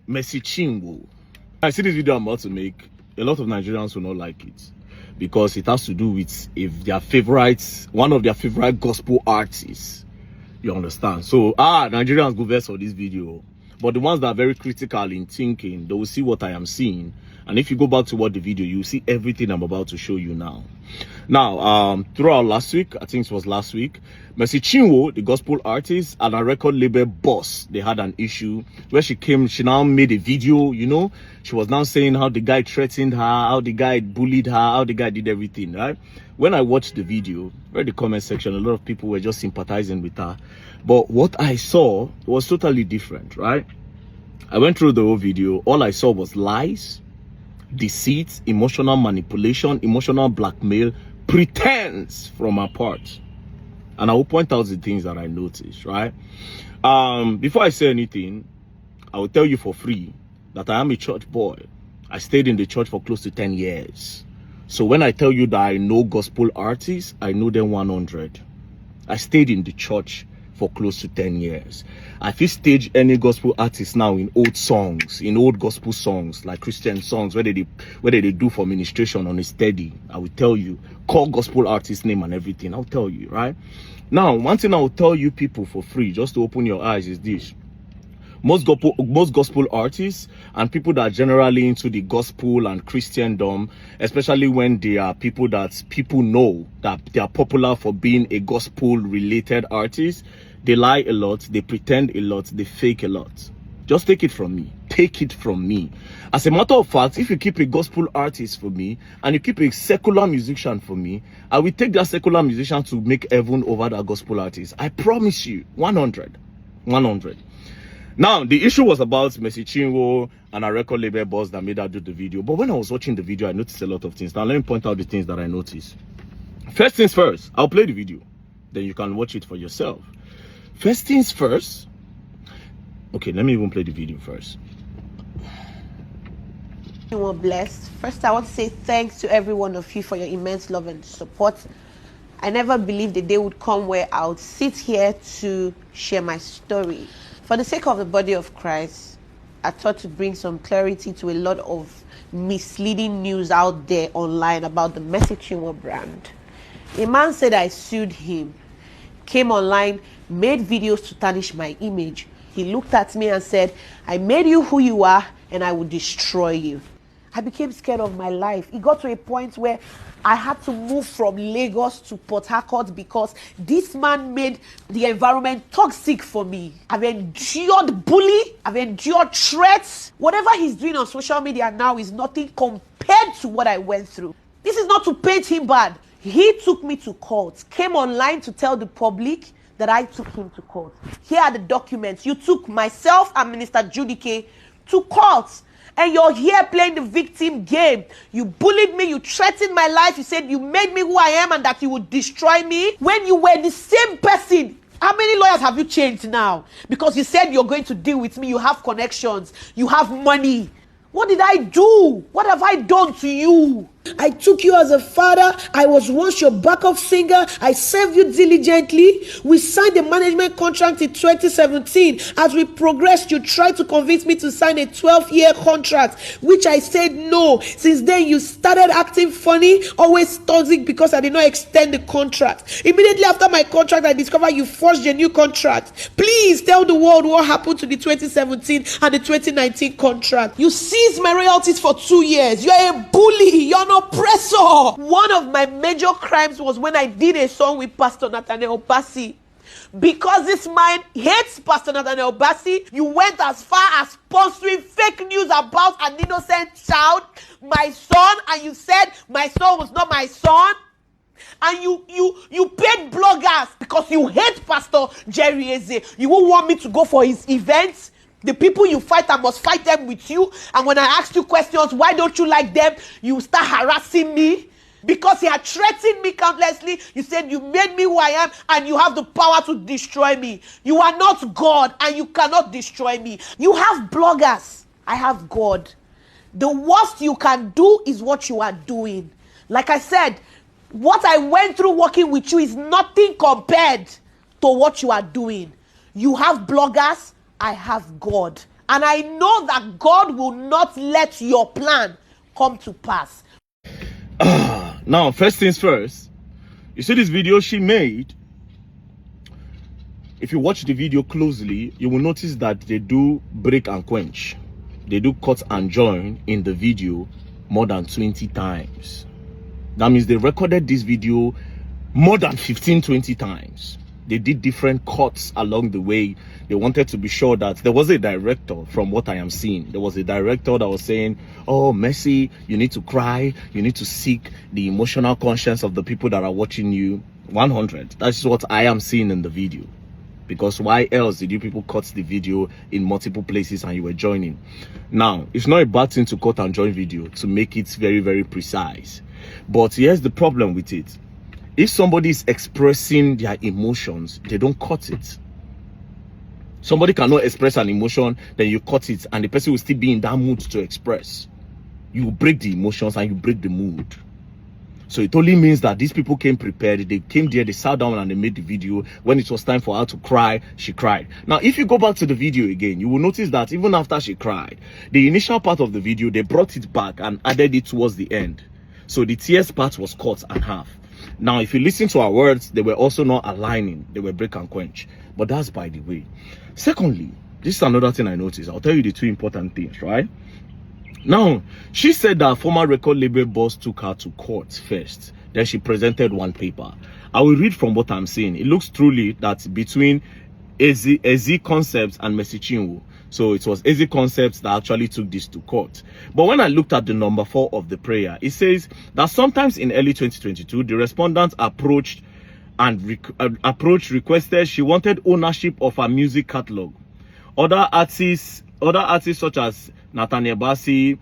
Mercy Chiwo. I see this video I'm about to make. A lot of Nigerians will not like it because it has to do with one of their favorite gospel artists. You understand? So Nigerians go verse for this video, but the ones that are very critical in thinking, they will see what I am seeing. And if you go back to watch the video, you will see everything I'm about to show you now. Now, throughout last week, I think it was last week, Mercy Chiwo, the gospel artist, and a record label boss, they had an issue where she now made a video, you know. She was now saying how the guy threatened her, how the guy bullied her, how the guy did everything, right? When I watched the video, read the comment section, a lot of people were just sympathizing with her. But what I saw was totally different, right? I went through the whole video. All I saw was lies, deceit, emotional manipulation, emotional blackmail, pretense from her part. And I will point out the things that I noticed, right? Before I say anything, I will tell you for free that I am a church boy. I stayed in the church for close to 10 years. So when I tell you that I know gospel artists, I know them 100. I stayed in the church for close to 10 years. I feel stage any gospel artist now in old songs, in old gospel songs, like Christian songs, where they do for ministration on a steady. I will tell you, call gospel artist name and everything. I'll tell you, right? Now, one thing I will tell you people for free, just to open your eyes, is this. Most gospel artists and people that are generally into the gospel and Christendom, especially when they are people that people know that they are popular for being a gospel related artist, they lie a lot, they pretend a lot, they fake a lot. Just take it from me. Take it from me. As a matter of fact, if you keep a gospel artist for me and you keep a secular musician for me, I will take that secular musician to make heaven over that gospel artist. I promise you, 100. 100. Now, the issue was about Mercy Chiwo and a record label boss that made her do the video. But when I was watching the video, I noticed a lot of things. Now, let me point out the things that I noticed. First things first, I'll play the video. Then you can watch it for yourself. First things first. Okay, let me even play the video first. You were blessed. First, I want to say thanks to every one of you for your immense love and support. I never believed the day would come where I would sit here to share my story. For the sake of the body of Christ, I thought to bring some clarity to a lot of misleading news out there online about the Mercy Chiwo brand. A man said I sued him, came online, made videos to tarnish my image. He looked at me and said, I made you who you are and I will destroy you. I became scared of my life. It got to a point where I had to move from Lagos to Port Harcourt because this man made the environment toxic for me. I've endured bully. I've endured threats. Whatever he's doing on social media now is nothing compared to what I went through. This is not to paint him bad. He took me to court, came online to tell the public that I took him to court. Here are the documents. You took myself and Minister Judike to court. And you're here playing the victim game. You bullied me. You threatened my life. You said you made me who I am and that you would destroy me. When you were the same person, how many lawyers have you changed now? Because you said you're going to deal with me. You have connections. You have money. What did I do? What have I done to you? I took you as a father. I was once your backup singer. I served you diligently. We signed a management contract in 2017. As we progressed, you tried to convince me to sign a 12-year contract, which I said no. Since then, you started acting funny, always toxic because I did not extend the contract. Immediately after my contract, I discovered you forged a new contract. Please tell the world what happened to the 2017 and the 2019 contract. You seized my royalties for 2 years. You're a bully. You're an oppressor. One of my major crimes was when I did a song with Pastor Nathaniel Bassi. Because this man hates Pastor Nathaniel Bassi, you went as far as sponsoring fake news about an innocent child, my son, and you said my son was not my son. And you paid bloggers because you hate Pastor Jerry Eze. You won't want me to go for his events. The people you fight, I must fight them with you. And when I ask you questions, why don't you like them? You start harassing me. Because he had threatened me countlessly. You said you made me who I am and you have the power to destroy me. You are not God and you cannot destroy me. You have bloggers. I have God. The worst you can do is what you are doing. Like I said, what I went through working with you is nothing compared to what you are doing. You have bloggers. I have God. And I know that God will not let your plan come to pass. Now, first things first, you see this video she made. If you watch the video closely, you will notice that they do break and quench. They do cut and join in the video more than 20 times. That means they recorded this video more than 15-20 times. They did different cuts along the way. They wanted to be sure that there was a director. From what I am seeing, there was a director that was saying, oh, Mercy, you need to cry, you need to seek the emotional conscience of the people that are watching you. 100. That's what I am seeing in the video. Because why else did you people cut the video in multiple places and you were joining? Now, it's not a bad thing to cut and join video to make it very, very precise. But here's the problem with it. If somebody is expressing their emotions, they don't cut it. Somebody cannot express an emotion, then you cut it, and the person will still be in that mood to express. You break the emotions and you break the mood. So it only means that these people came prepared. They came there, they sat down and they made the video. When it was time for her to cry, she cried. Now, if you go back to the video again, you will notice that even after she cried, the initial part of the video, they brought it back and added it towards the end. So the tears part was cut in half. Now, if you listen to our words, they were also not aligning. They were break and quench. But that's by the way. Secondly, this is another thing I noticed. I'll tell you the two important things, right? Now, she said that former record label boss took her to court first. Then she presented one paper. I will read from what I'm saying. It looks truly that between AZ Concepts and Mercy Chiwo. So it was AZ Concepts that actually took this to court. But when I looked at the number 4 of the prayer, it says that sometimes in early 2022, the respondent approached requested she wanted ownership of her music catalog. Other artists such as Nathaniel Bassey,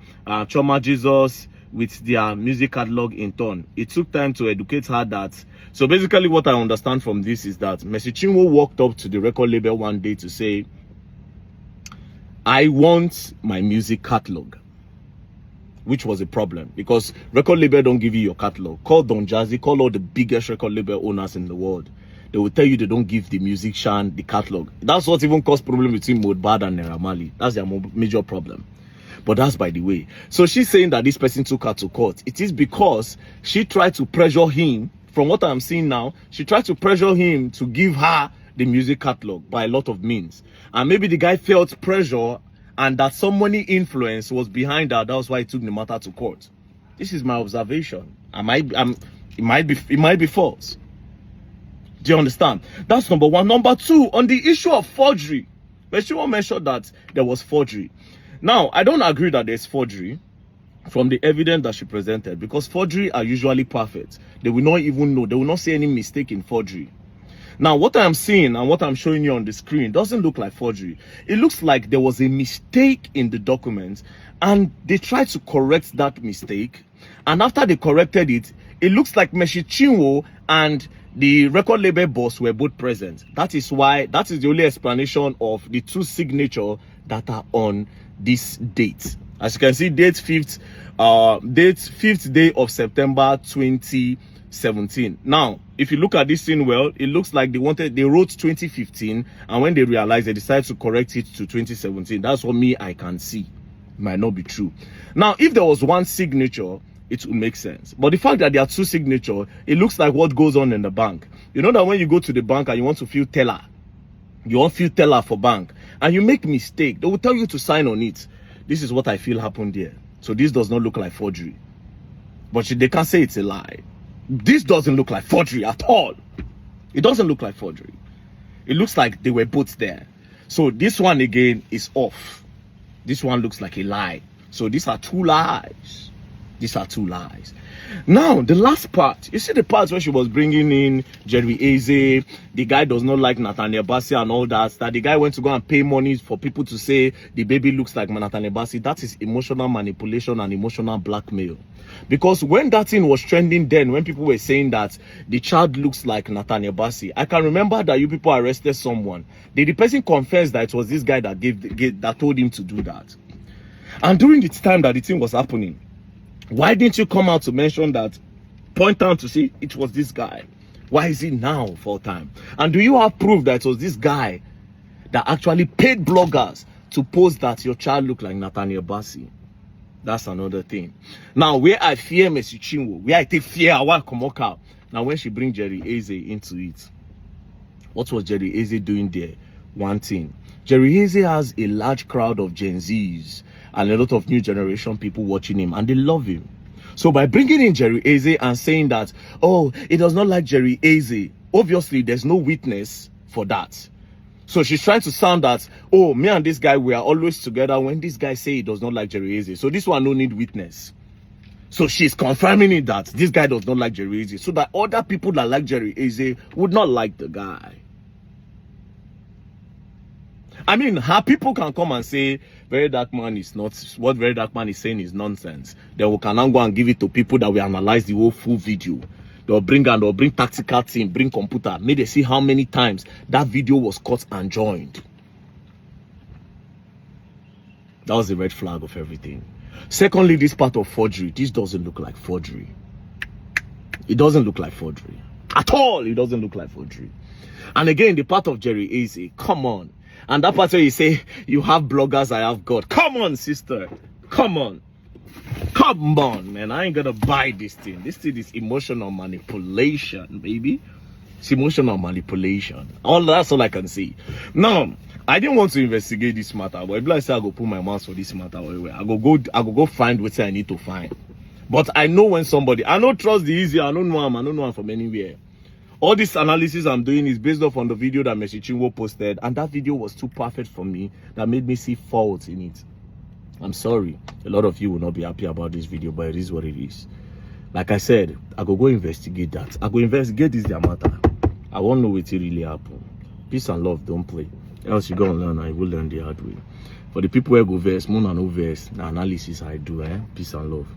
Choma Jesus, with their music catalog in turn. It took time to educate her that. So basically what I understand from this is that Mercy Chiwo walked up to the record label one day to say, I want my music catalog, which was a problem because record label don't give you your catalog. Call Don Jazzy, call all the biggest record label owners in the world. They will tell you they don't give the musician the catalog. That's what even caused problem between Mohbad and Naira Marley. That's their major problem. But that's by the way. So she's saying that this person took her to court. It is because she tried to pressure him. From what I'm seeing now, she tried to pressure him to give her the music catalog by a lot of means. And maybe the guy felt pressure and that some money influence was behind that. That's why he took the matter to court. This is my observation. It might be false. Do you understand? That's number 1. Number 2, on the issue of forgery, Mercy mentioned that there was forgery. Now, I don't agree that there's forgery from the evidence that she presented because forgery are usually perfect. They will not even know. They will not see any mistake in forgery. Now, what I'm seeing and what I'm showing you on the screen doesn't look like forgery. It looks like there was a mistake in the documents and they tried to correct that mistake. And after they corrected it, it looks like Mercy Chiwo and the record label boss were both present. That is the only explanation of the 2 signatures that are on this date. As you can see, date 5th day of September 2017. Now, if you look at this thing well, it looks like they wrote 2015, and when they realized, they decided to correct it to 2017. That's what I can see. Might not be true. Now, if there was one signature, it would make sense. But the fact that there are 2 signatures, it looks like what goes on in the bank. You know that when you go to the bank and you want to fill teller, you want fill teller for bank, and you make mistake, they will tell you to sign on it. This is what I feel happened there. So this does not look like forgery. But they can't say it's a lie. This doesn't look like forgery at all. It doesn't look like forgery. It looks like they were both there. So this one again is off. This one looks like a lie. So these are 2 lies. These are 2 lies. Now, the last part. You see the part where she was bringing in Jerry Eze. The guy does not like Nathaniel Bassey and all that. That the guy went to go and pay money for people to say the baby looks like Nathaniel Bassey. That is emotional manipulation and emotional blackmail. Because when that thing was trending then, when people were saying that the child looks like Nathaniel Bassey, I can remember that you people arrested someone. The person confessed that it was this guy that told him to do that. And during the time that the thing was happening, why didn't you come out to mention that, point out to see it was this guy? Why is it now full time? And do you have proof that it was this guy that actually paid bloggers to post that your child look like Nathaniel Bassey. That's another thing. Now, where I fear Messi Chiwo, where I take fear, I want to come out. Now, when she bring Jerry Eze into it, what was Jerry Eze doing there? One thing. Jerry Eze has a large crowd of Gen Zs and a lot of new generation people watching him, and they love him. So by bringing in Jerry Eze and saying that, oh, it does not like Jerry Eze, obviously there's no witness for that. So she's trying to sound that, oh, me and this guy, we are always together when this guy say he does not like Jerry Eze. So this one no need witness. So she's confirming it that this guy does not like Jerry Eze, so that other people that like Jerry Eze would not like the guy. I mean, her people can come and say, Very Dark Man is not, what Very Dark Man is saying is nonsense. Then we can now go and give it to people that will analyze the whole full video. They'll bring tactical team, bring computer, make they see how many times that video was cut and joined. That was the red flag of everything. Secondly, this part of forgery, this doesn't look like forgery. It doesn't look like forgery. At all, it doesn't look like forgery. And again, the part of Jerry Eze, come on. And that part where you say, you have bloggers, I have God. Come on, sister. Come on. Come on, man. I ain't gonna buy this thing. This thing is emotional manipulation, baby. It's emotional manipulation. That's all I can see. Now, I didn't want to investigate this matter, but if I say I go put my mouth for this matter, I go find what I need to find. But I know when somebody, I don't trust the easy, I don't know him from anywhere. All this analysis I'm doing is based off on the video that Messi Chiwo posted, and that video was too perfect for me that made me see faults in it. I'm sorry, a lot of you will not be happy about this video, but it is what it is. Like I said, I go investigate that. I go investigate this their matter. I won't know what really happened. Peace and love, don't play. Else you go and learn, I will learn the hard way. For the people who go verse, moon and no verse, the analysis I do, peace and love.